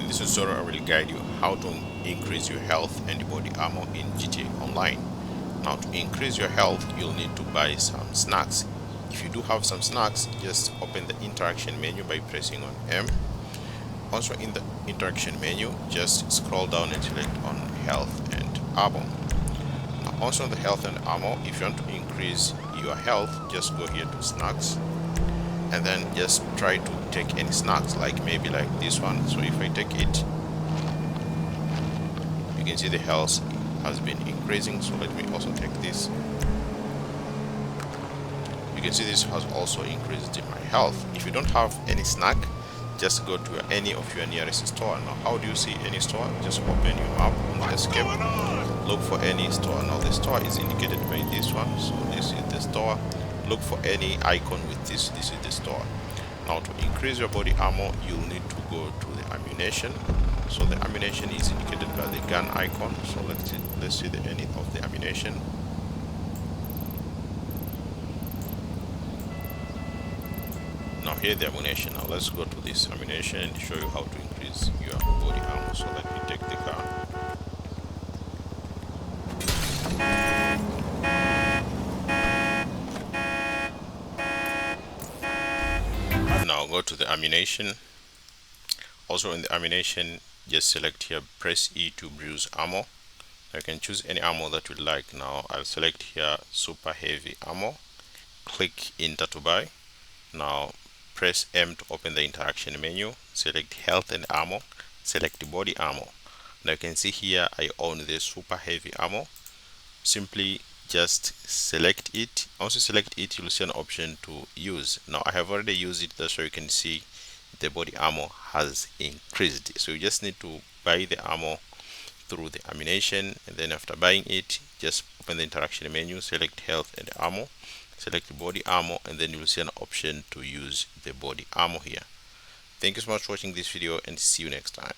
this tutorial I will guide you how to increase your health and body armor in GTA Online. Now to increase your health, you'll need to buy some snacks. If you do have some snacks, just open the interaction menu by pressing on M. Also in the interaction menu, just scroll down and select on health and armor. Now also on the health and armor, if you want to increase your health, just go here to snacks and then just try to take any snacks, like maybe like this one. So if I take it, you can see the health has been increasing. So let me also take this. You can see this has also increased in my health. If you don't have any snack, just go to any of your nearest store. Now how do you see any store? Just open your map on the escape, look for any store. Now the store is indicated by this one, so this is the store. Look for any icon with this is the store. Now to increase your body armor, you'll need to go to the Ammu-Nation. So the Ammu-Nation is indicated by the gun icon. So let's see the end of the Ammu-Nation. Now here the Ammu-Nation. Now let's go to this Ammu-Nation and show you how to increase your body armor. So let me take the car. Now go to the Ammu-Nation. Also in the Ammu-Nation, just select here, press E to browse ammo. You can choose any ammo that you like. Now I'll select here super heavy ammo, click enter to buy. Now press M to open the interaction menu, select health and ammo, select body armor. Now you can see here I own the super heavy ammo. Simply just select it. Also select it, you'll see an option to use. Now I have already used it, that's why you can see the body armor has increased. So you just need to buy the armor through the Ammu-Nation, and then after buying it, just open the interaction menu, select health and armor, select body armor, and then you'll see an option to use the body armor here. Thank you so much for watching this video, and see you next time.